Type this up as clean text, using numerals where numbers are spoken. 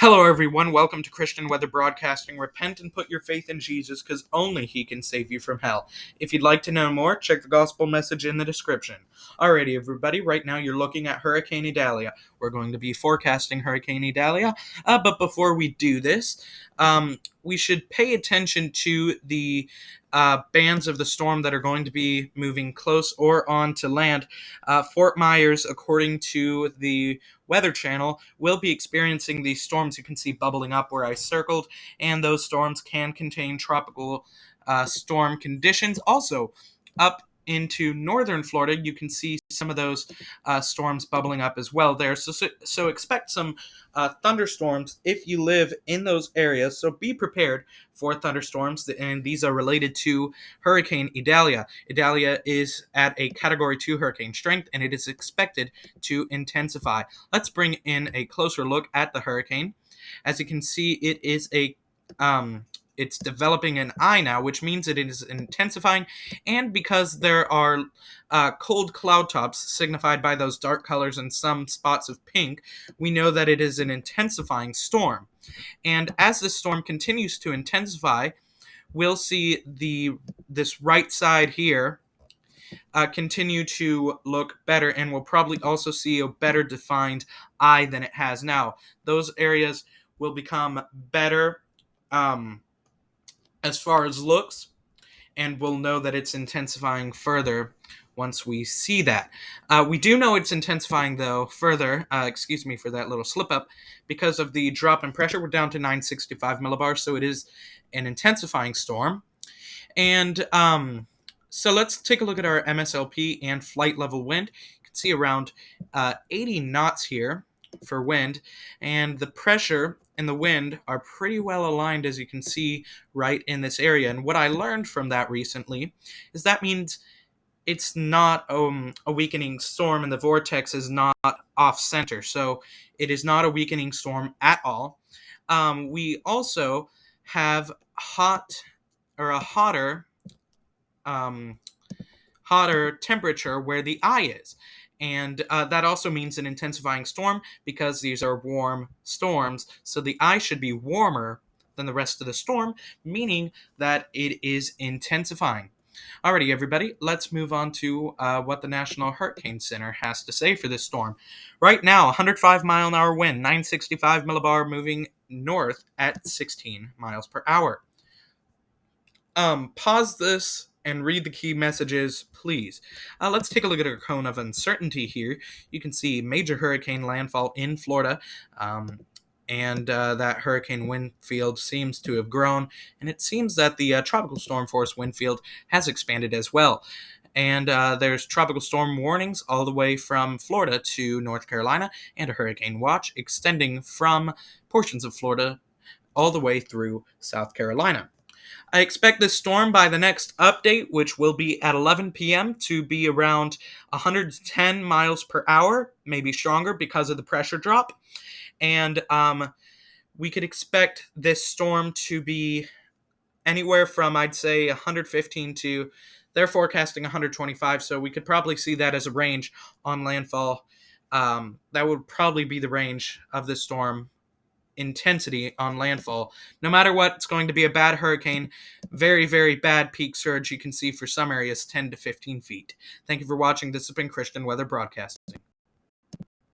Hello, everyone. Welcome to Christian Weather Broadcasting. Repent and put your faith in Jesus, because only He can save you from hell. If you'd like to know more, check the gospel message in the description. Alrighty, everybody. Right now, you're looking at Hurricane Idalia. We're going to be forecasting Hurricane Idalia. But before we do this, we should pay attention to the bands of the storm that are going to be moving close or on to land. Fort Myers, according to the Weather Channel, will be experiencing these storms you can see bubbling up where I circled, and those storms can contain tropical storm conditions. Also, up into northern Florida, you can see some of those storms bubbling up as well there. So expect some thunderstorms if you live in those areas. So be prepared for thunderstorms, and these are related to Hurricane Idalia. Idalia is at a Category 2 hurricane strength, and it is expected to intensify. Let's bring in a closer look at the hurricane. As you can see, it's developing an eye now, which means it is intensifying, and because there are cold cloud tops signified by those dark colors and some spots of pink, we know that it is an intensifying storm. And as this storm continues to intensify, we'll see this right side here continue to look better, and we'll probably also see a better defined eye than it has now. Those areas will become better as far as looks, and we'll know that it's intensifying further once we see that. We do know it's intensifying, though, further, excuse me for that little slip-up, because of the drop in pressure. We're down to 965 millibars, so it is an intensifying storm. And so let's take a look at our MSLP and flight level wind. You can see around 80 knots here for wind, and the pressure and the wind are pretty well aligned, as you can see right in this area. And what I learned from that recently is that means it's not a weakening storm, and the vortex is not off center, so it is not a weakening storm at all. We also have a hotter temperature where the eye is. And that also means an intensifying storm, because these are warm storms. So the eye should be warmer than the rest of the storm, meaning that it is intensifying. Alrighty, everybody, let's move on to what the National Hurricane Center has to say for this storm. Right now, 105 mile an hour wind, 965 millibar, moving north at 16 miles per hour. Pause this and read the key messages, please. Let's take a look at our cone of uncertainty here. You can see major hurricane landfall in Florida, and that hurricane wind field seems to have grown, and it seems that the tropical storm force wind field has expanded as well. And there's tropical storm warnings all the way from Florida to North Carolina, and a hurricane watch extending from portions of Florida all the way through South Carolina. I expect this storm by the next update, which will be at 11 p.m., to be around 110 miles per hour, maybe stronger because of the pressure drop. And we could expect this storm to be anywhere from, I'd say, 115 to, they're forecasting 125, so we could probably see that as a range on landfall. That would probably be the range of the storm intensity on landfall. No matter what, it's going to be a bad hurricane. Very, very bad peak surge. You can see for some areas 10 to 15 feet. Thank you for watching. This has been Christian Weather Broadcasting.